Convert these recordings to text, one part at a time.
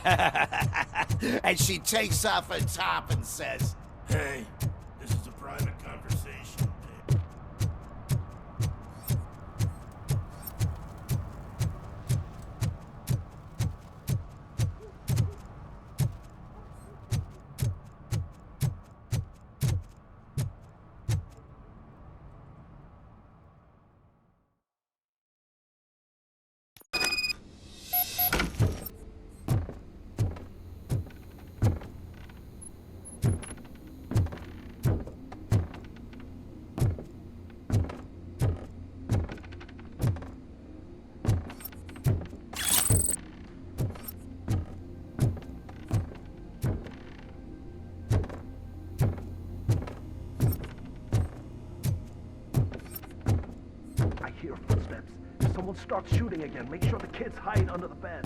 And she takes off her top and says, Hey, this is a private conversation. I hear footsteps. If someone starts shooting again, make sure the kids hide under the bed.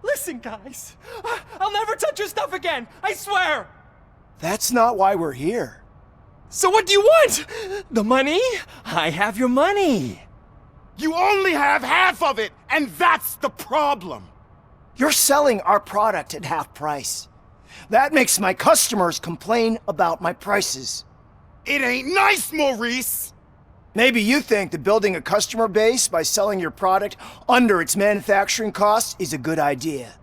Listen, guys. I'll never touch your stuff again. I swear. That's not why we're here. So what do you want? The money? I have your money. "You only have half of it, and that's the problem." You're selling our product at half price. That makes my customers complain about my prices. It ain't nice, Maurice. Maybe you think that building a customer base by selling your product under its manufacturing costs is a good idea.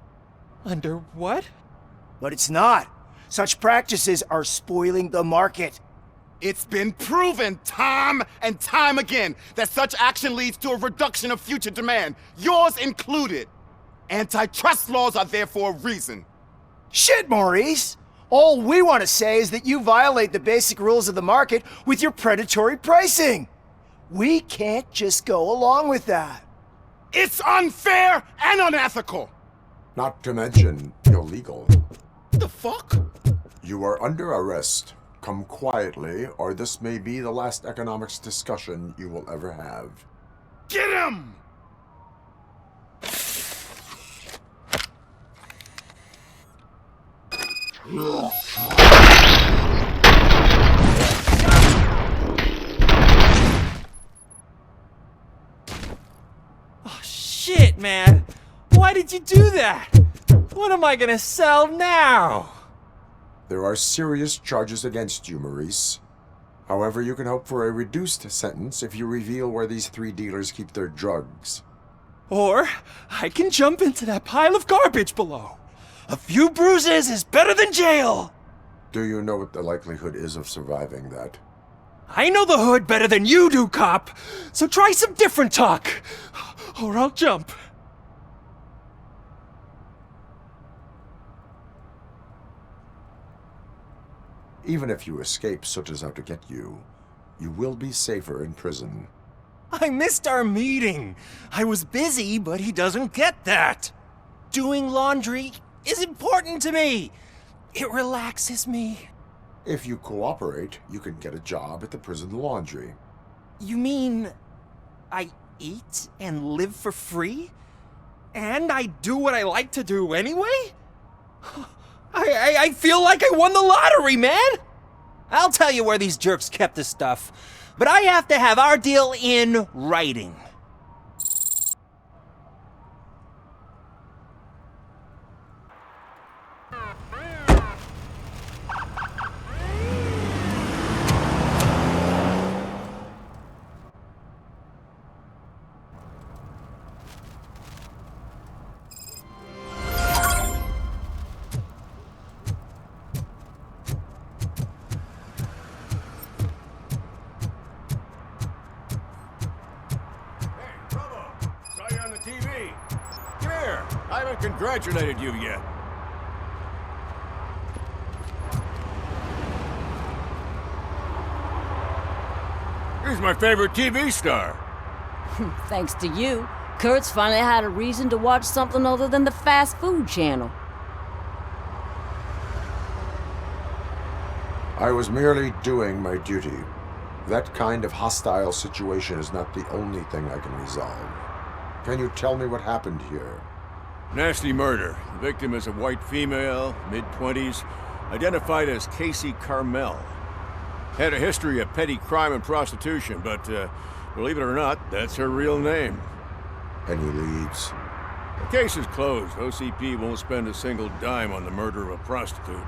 Under what? But it's not. Such practices are spoiling the market. It's been proven time and time again that such action leads to a reduction of future demand, yours included. Antitrust laws are there for a reason. Shit, Maurice! All we want to say is that you violate the basic rules of the market with your predatory pricing. We can't just go along with that. It's unfair and unethical. Not to mention illegal. The fuck? You are under arrest. Come quietly, or this may be the last economics discussion you will ever have. Get him! Oh, shit, man. Why did you do that? What am I gonna sell now? There are serious charges against you, Maurice. However, you can hope for a reduced sentence if you reveal where these 3 dealers keep their drugs. Or I can jump into that pile of garbage below. A few bruises is better than jail. Do you know what the likelihood is of surviving that? I know the hood better than you do, cop. So try some different talk, or I'll jump. Even if you escape Soot is out to get you, you will be safer in prison. I missed our meeting. I was busy, but he doesn't get that. Doing laundry is important to me. It relaxes me. If you cooperate, you can get a job at the prison laundry. You mean I eat and live for free? And I do what I like to do anyway? I feel like I won the lottery, man! I'll tell you where these jerks kept this stuff, but I have to have our deal in writing. TV. Come here. I haven't congratulated you yet. He's my favorite TV star. Thanks to you, Kurt's finally had a reason to watch something other than the fast food channel. I was merely doing my duty. That kind of hostile situation is not the only thing I can resolve. Can you tell me what happened here? Nasty murder. The victim is a white female, mid-20s, identified as Casey Carmel. Had a history of petty crime and prostitution, but believe it or not, that's her real name. Any leads? The case is closed. OCP won't spend a single dime on the murder of a prostitute.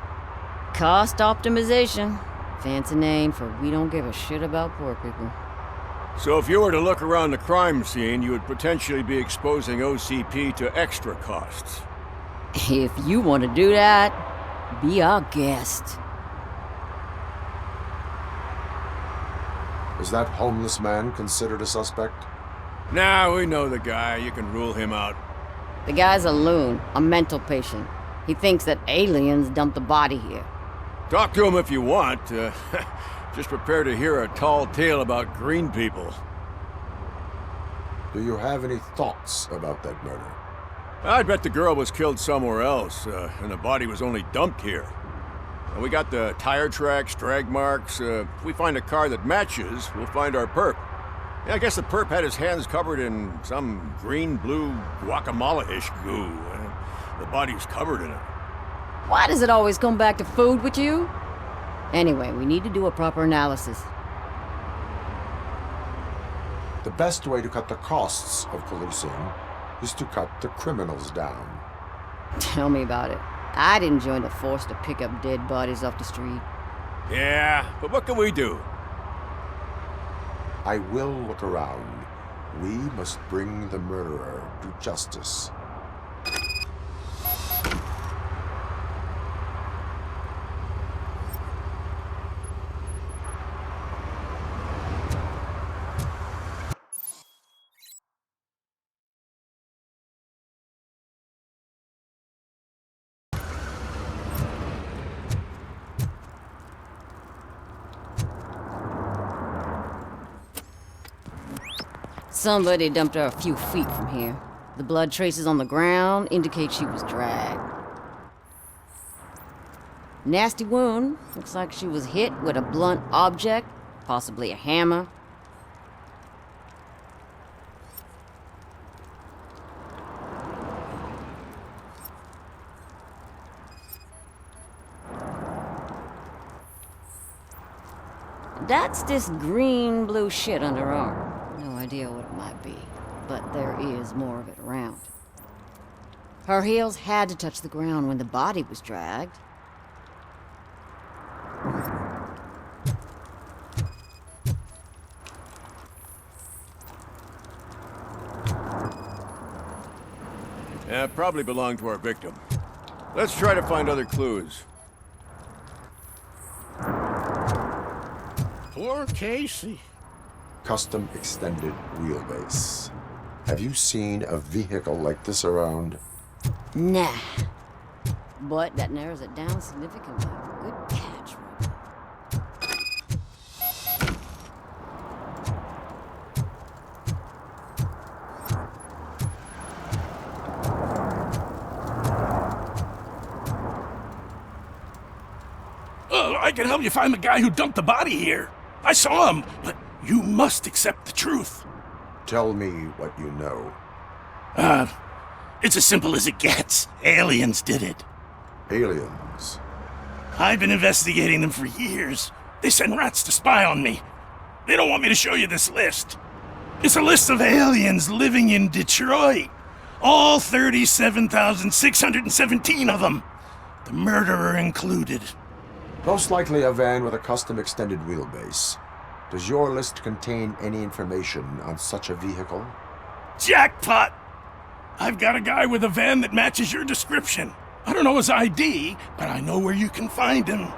Cost optimization. Fancy name for we don't give a shit about poor people. So if you were to look around the crime scene, you would potentially be exposing OCP to extra costs. If you want to do that, be our guest. Is that homeless man considered a suspect? Nah, we know the guy. You can rule him out. The guy's a loon, a mental patient. He thinks that aliens dumped the body here. Talk to him if you want. Just prepare to hear a tall tale about green people. Do you have any thoughts about that murder? I'd bet the girl was killed somewhere else, and the body was only dumped here. And we got the tire tracks, drag marks. If we find a car that matches, we'll find our perp. Yeah, I guess the perp had his hands covered in some green-blue guacamole-ish goo. The body's covered in it. Why does it always come back to food with you? Anyway, we need to do a proper analysis. The best way to cut the costs of policing is to cut the criminals down. Tell me about it. I'd join the force to pick up dead bodies off the street. Yeah, but what can we do? I will look around. We must bring the murderer to justice. Somebody dumped her a few feet from here. The blood traces on the ground indicate she was dragged. Nasty wound. Looks like she was hit with a blunt object, possibly a hammer. That's this green-blue shit under her arm. No idea what it might be, but there is more of it around. Her heels had to touch the ground when the body was dragged. Yeah, probably belonged to our victim. Let's try to find other clues. Poor Casey. Custom extended wheelbase. Have you seen a vehicle like this around? Nah. But that narrows it down significantly. Good catch, Robo. I can help you find the guy who dumped the body here. I saw him, but you must accept the truth. Tell me what you know. It's as simple as it gets. Aliens did it. Aliens. I've been investigating them for years. They send rats to spy on me. They don't want me to show you this list. It's a list of aliens living in Detroit. All 37,617 of them. The murderer included. Most likely a van with a custom extended wheelbase. Does your list contain any information on such a vehicle? Jackpot! I've got a guy with a van that matches your description. I don't know his ID, but I know where you can find him.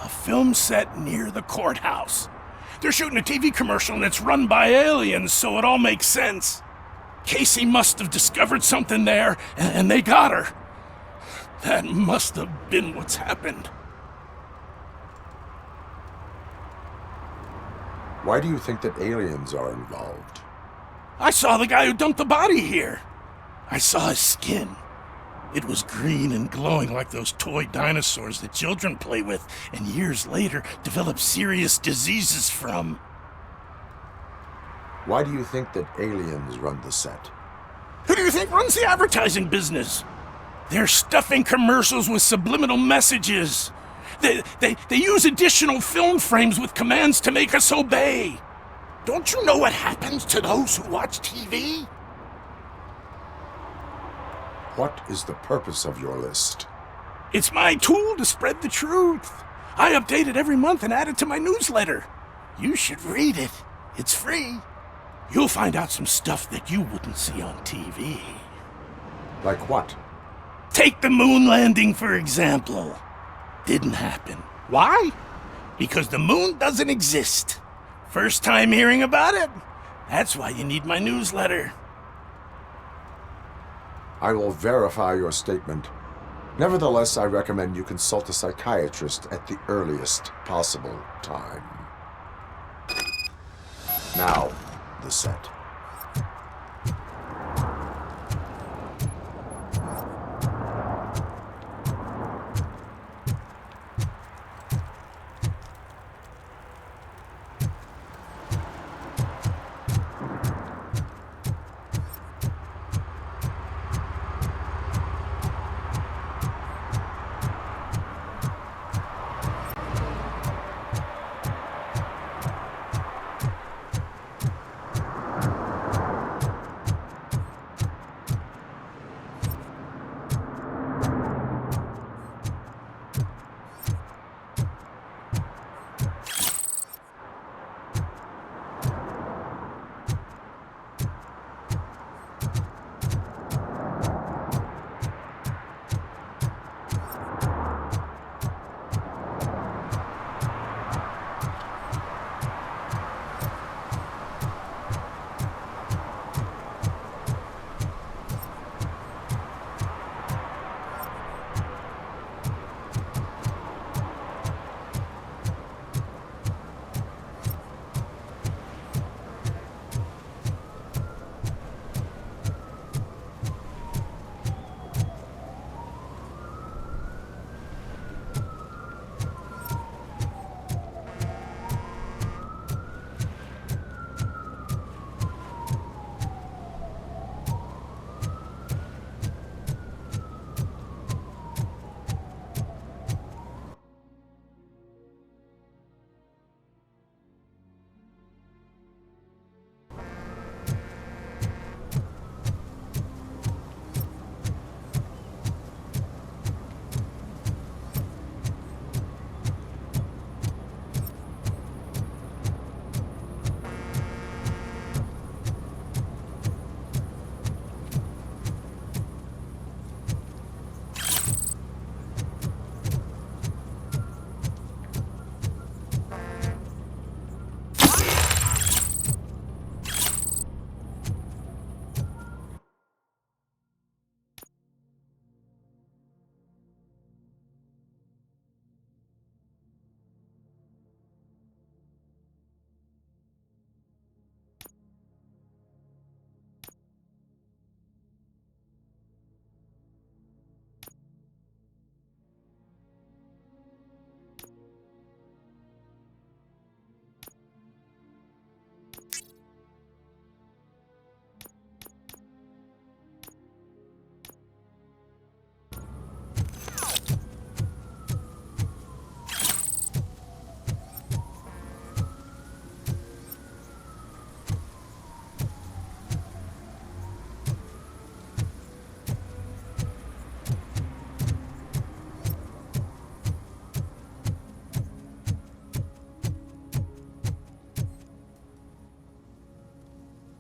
A film set near the courthouse. They're shooting a TV commercial and it's run by aliens, so it all makes sense. Casey must have discovered something there, and they got her. That must have been what's happened. Why do you think that aliens are involved? I saw the guy who dumped the body here. I saw his skin. It was green and glowing like those toy dinosaurs that children play with and years later develop serious diseases from. Why do you think that aliens run the set? Who do you think runs the advertising business? They're stuffing commercials with subliminal messages. They use additional film frames with commands to make us obey. Don't you know what happens to those who watch TV? What is the purpose of your list? It's my tool to spread the truth. I update it every month and add it to my newsletter. You should read it. It's free. You'll find out some stuff that you wouldn't see on TV. Like what? Take the moon landing, for example. Didn't happen. Why? Because the moon doesn't exist. First time hearing about it? That's why you need my newsletter. I will verify your statement. Nevertheless, I recommend you consult a psychiatrist at the earliest possible time. Now, the set.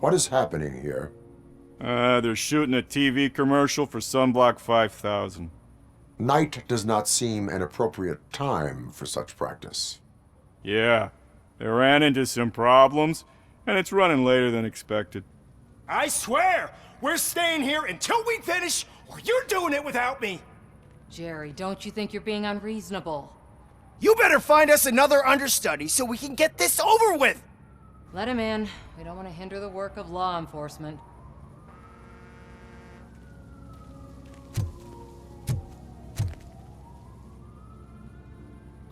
What is happening here? They're shooting a TV commercial for Sunblock 5000. Night does not seem an appropriate time for such practice. Yeah, they ran into some problems, and it's running later than expected. I swear, we're staying here until we finish, or you're doing it without me. Jerry, don't you think you're being unreasonable? You better find us another understudy so we can get this over with. Let him in. We don't want to hinder the work of law enforcement.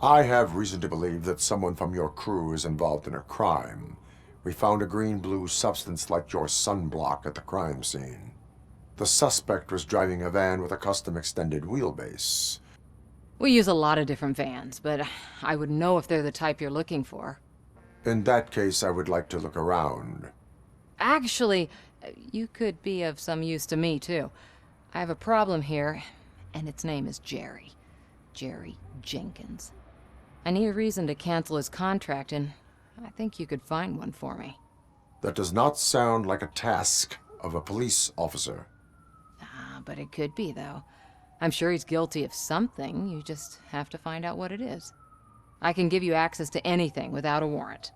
I have reason to believe that someone from your crew is involved in a crime. We found a green-blue substance like your sunblock at the crime scene. The suspect was driving a van with a custom extended wheelbase. We use a lot of different vans, but I wouldn't know if they're the type you're looking for. In that case, I would like to look around. Actually, you could be of some use to me, too. I have a problem here, and its name is Jerry. Jerry Jenkins. I need a reason to cancel his contract, and I think you could find one for me. That does not sound like a task of a police officer. But it could be, though. I'm sure he's guilty of something. You just have to find out what it is. I can give you access to anything without a warrant.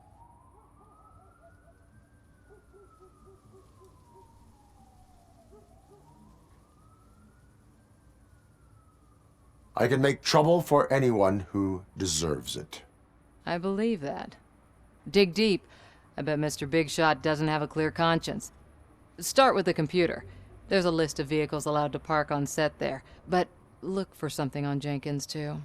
I can make trouble for anyone who deserves it. I believe that. Dig deep. I bet Mr. Big Shot doesn't have a clear conscience. Start with the computer. There's a list of vehicles allowed to park on set there, but look for something on Jenkins, too.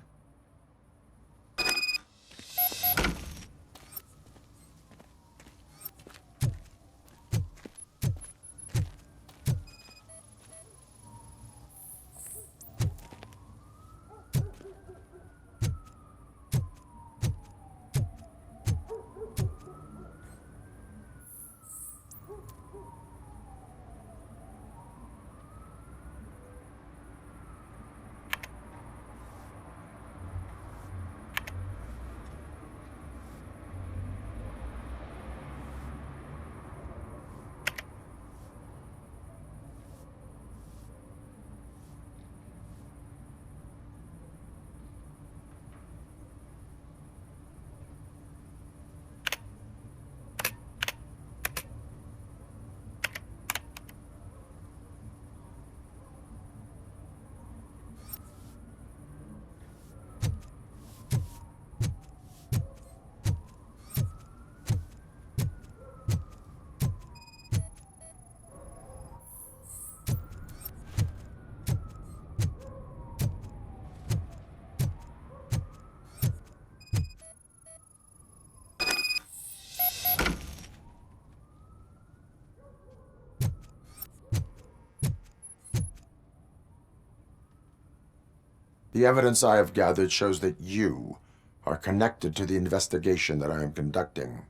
The evidence I have gathered shows that you are connected to the investigation that I am conducting.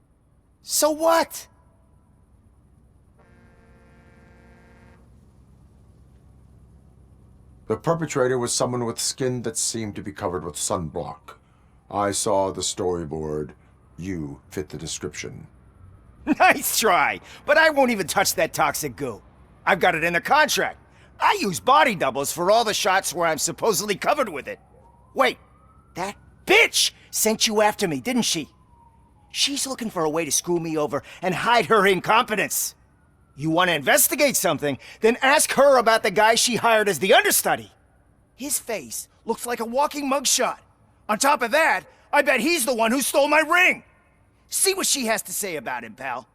So what? The perpetrator was someone with skin that seemed to be covered with sunblock. I saw the storyboard. You fit the description. Nice try, but I won't even touch that toxic goo. I've got it in the contract. I use body doubles for all the shots where I'm supposedly covered with it. Wait, that bitch sent you after me, didn't she? She's looking for a way to screw me over and hide her incompetence. You want to investigate something, then ask her about the guy she hired as the understudy. His face looks like a walking mugshot. On top of that, I bet he's the one who stole my ring. See what she has to say about him, pal.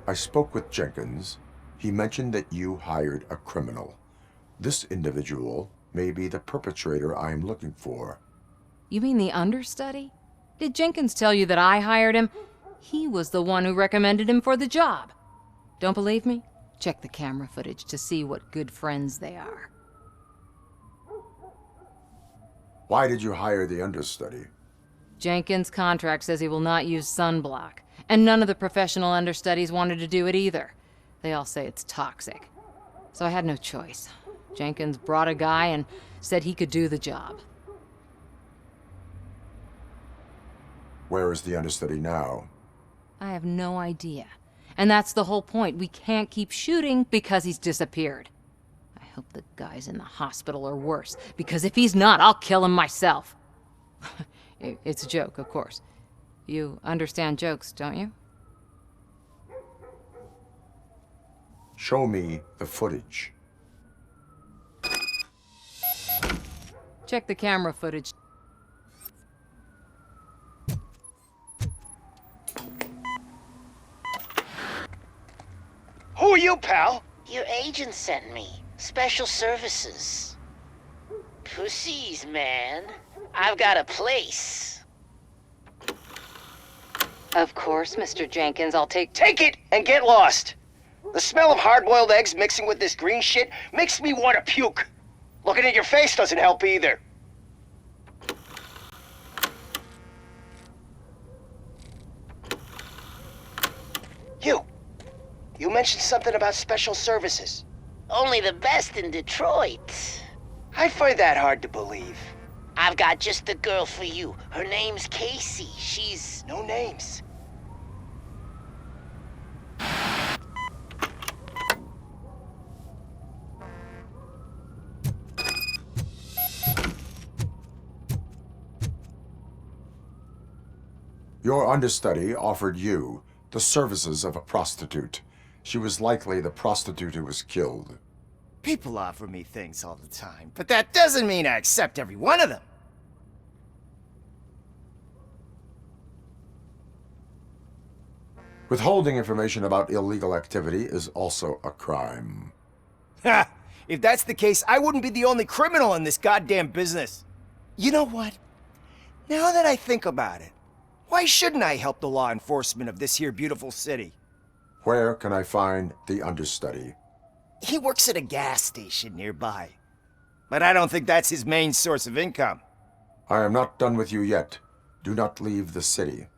I spoke with Jenkins. He mentioned that you hired a criminal. This individual may be the perpetrator I am looking for. You mean the understudy? Did Jenkins tell you that I hired him? He was the one who recommended him for the job. Don't believe me? Check the camera footage to see what good friends they are. Why did you hire the understudy? Jenkins' contract says he will not use sunblock, and none of the professional understudies wanted to do it either. They all say it's toxic. So I had no choice. Jenkins brought a guy and said he could do the job. Where is the understudy now? I have no idea. And that's the whole point. We can't keep shooting because he's disappeared. I hope the guy's in the hospital or worse, because if he's not, I'll kill him myself. It's a joke, of course. You understand jokes, don't you? Show me the footage. Check the camera footage. Who are you, pal? Your agent sent me. Special services. Pussies, man. I've got a place. Of course, Mr. Jenkins, I'll take... Take it and get lost. The smell of hard-boiled eggs mixing with this green shit makes me want to puke. Looking at your face doesn't help either. You mentioned something about special services. Only the best in Detroit. I find that hard to believe. I've got just the girl for you. Her name's Casey. She's... No names. Your understudy offered you the services of a prostitute. She was likely the prostitute who was killed. People offer me things all the time, but that doesn't mean I accept every one of them. Withholding information about illegal activity is also a crime. Ha! If that's the case, I wouldn't be the only criminal in this goddamn business. You know what? Now that I think about it, why shouldn't I help the law enforcement of this here beautiful city? Where can I find the understudy? He works at a gas station nearby. But I don't think that's his main source of income. I am not done with you yet. Do not leave the city.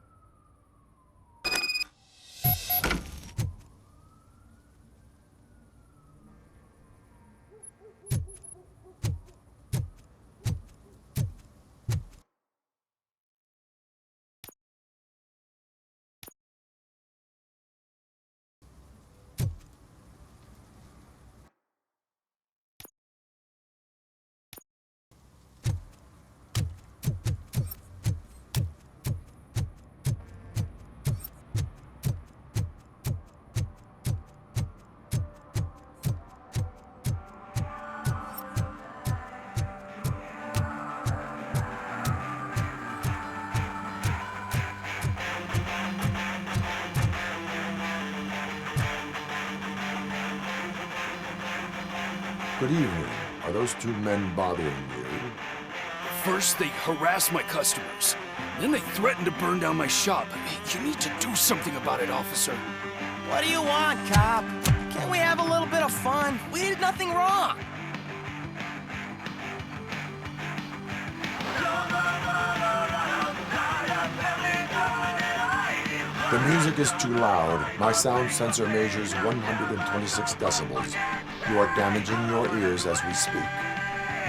Good evening. Are those two men bothering you? First, they harass my customers. Then they threaten to burn down my shop. You need to do something about it, officer. What do you want, cop? Can't we have a little bit of fun? We did nothing wrong. The music is too loud. My sound sensor measures 126 decibels. You are damaging your ears as we speak.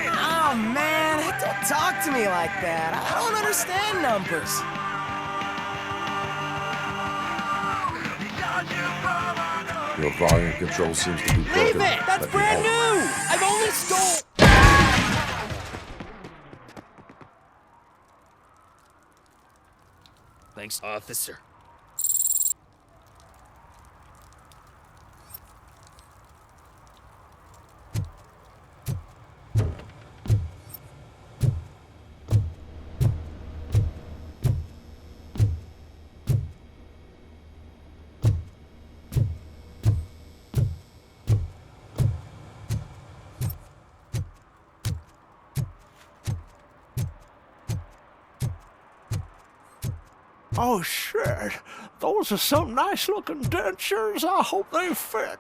Oh, man, don't talk to me like that. I don't understand numbers. Your volume control seems to be broken. Leave it! That's brand new! I've only stole... Thanks, officer. Oh, shit. Those are some nice-looking dentures. I hope they fit.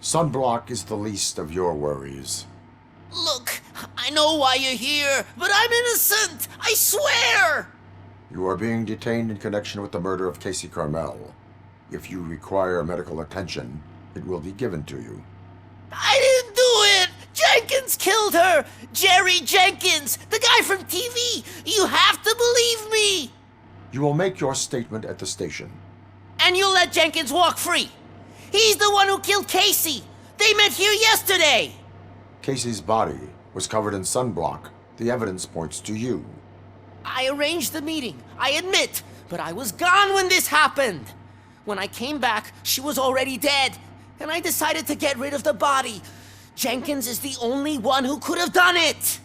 Sunblock is the least of your worries. Look, I know why you're here, but I'm innocent! I swear! You are being detained in connection with the murder of Casey Carmel. If you require medical attention, it will be given to you. I didn't do it! Jenkins killed her! Jerry Jenkins! The guy from TV! You have to believe me! You will make your statement at the station. And you'll let Jenkins walk free! He's the one who killed Casey! They met here yesterday! Casey's body was covered in sunblock. The evidence points to you. I arranged the meeting, I admit, but I was gone when this happened. When I came back, she was already dead, and I decided to get rid of the body. Jenkins is the only one who could have done it!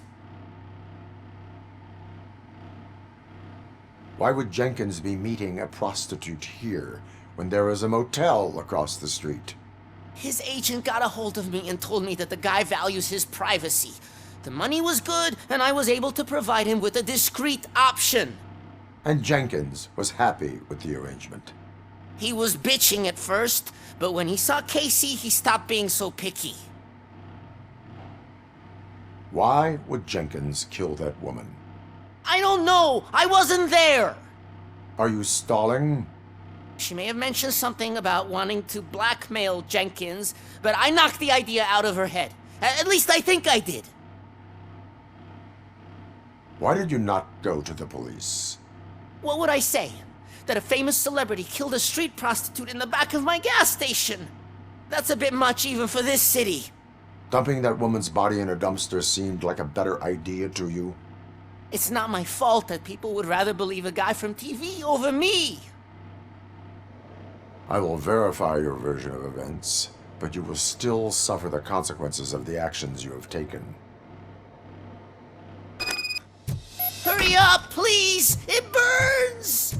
Why would Jenkins be meeting a prostitute here when there is a motel across the street? His agent got a hold of me and told me that the guy values his privacy. The money was good, and I was able to provide him with a discreet option. And Jenkins was happy with the arrangement. He was bitching at first, but when he saw Casey, he stopped being so picky. Why would Jenkins kill that woman? I don't know! I wasn't there! Are you stalling? She may have mentioned something about wanting to blackmail Jenkins, but I knocked the idea out of her head. At least I think I did. Why did you not go to the police? What would I say? That a famous celebrity killed a street prostitute in the back of my gas station? That's a bit much even for this city. Dumping that woman's body in a dumpster seemed like a better idea to you? It's not my fault that people would rather believe a guy from TV over me. I will verify your version of events, but you will still suffer the consequences of the actions you have taken. Hurry up, please! It burns!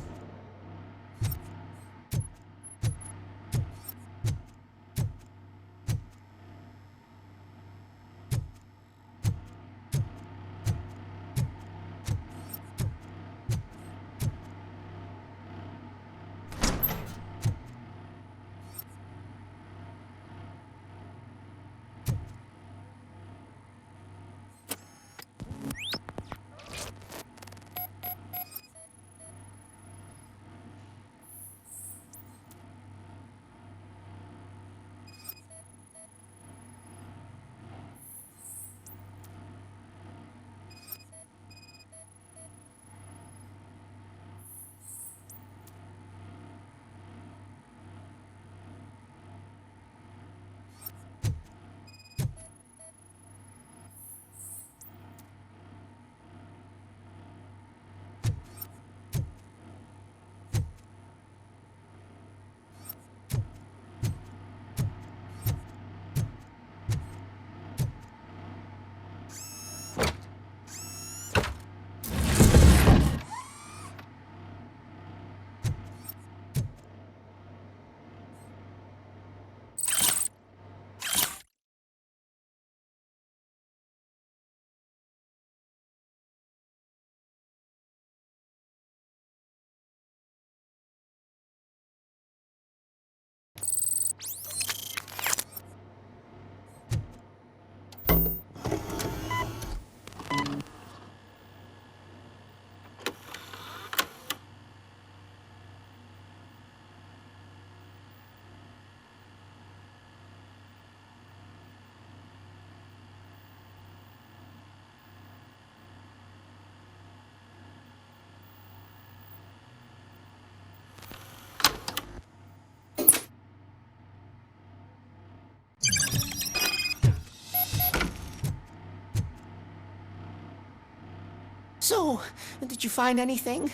So, did you find anything?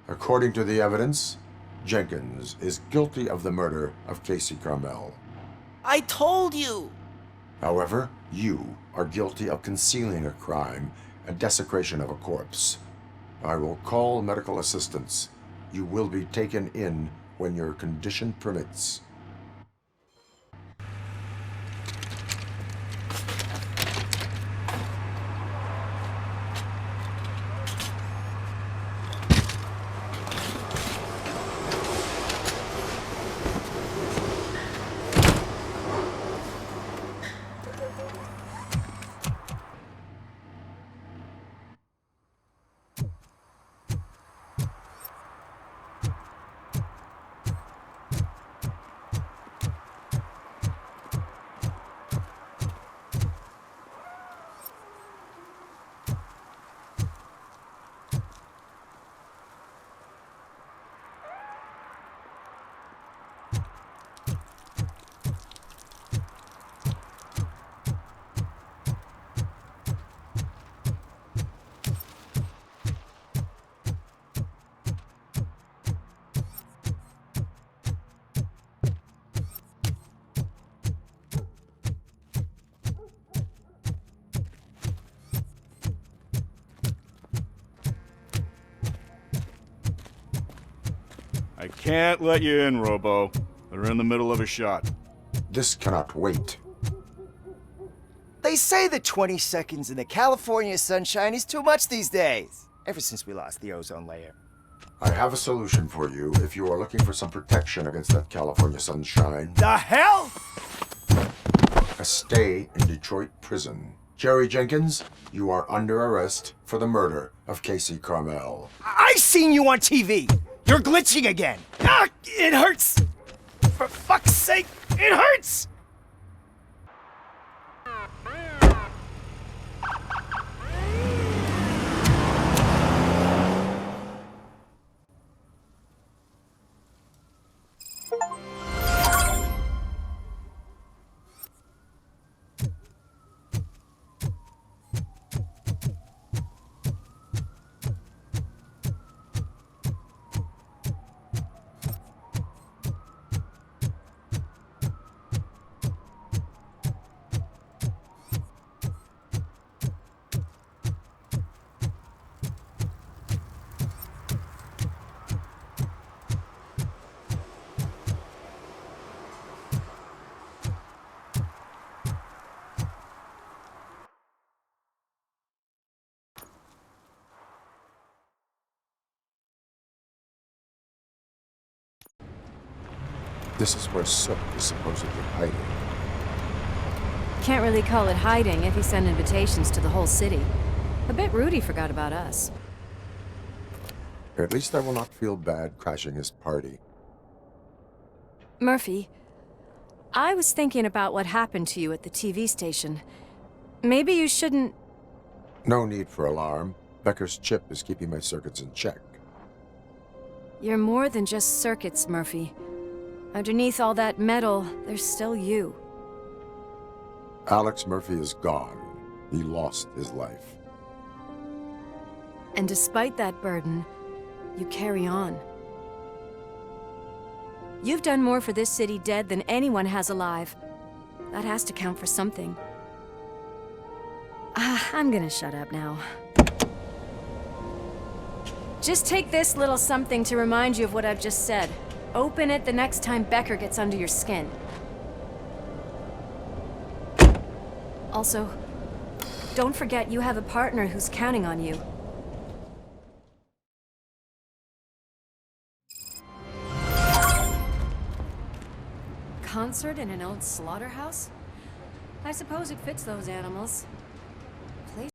According to the evidence, Jenkins is guilty of the murder of Casey Carmel. I told you! However, you are guilty of concealing a crime and desecration of a corpse. I will call medical assistance. You will be taken in when your condition permits. can't let you in, Robo. They're in the middle of a shot. This cannot wait. They say that 20 seconds in the California sunshine is too much these days. Ever since we lost the ozone layer. I have a solution for you if you are looking for some protection against that California sunshine. The hell? A stay in Detroit prison. Jerry Jenkins, you are under arrest for the murder of Casey Carmel. I seen you on TV. You're glitching again. Ah, it hurts. For fuck's sake, it hurts. This is where Sook is supposedly hiding. Can't really call it hiding if he sent invitations to the whole city. I bet Rudy forgot about us. At least I will not feel bad crashing his party. Murphy, I was thinking about what happened to you at the TV station. Maybe you shouldn't... No need for alarm. Becker's chip is keeping my circuits in check. You're more than just circuits, Murphy. Underneath all that metal, there's still you. Alex Murphy is gone. He lost his life. And despite that burden, you carry on. You've done more for this city dead than anyone has alive. That has to count for something. I'm gonna shut up now. Just take this little something to remind you of what I've just said. Open it the next time Becker gets under your skin. Also, don't forget you have a partner who's counting on you. Concert in an old slaughterhouse? I suppose it fits those animals.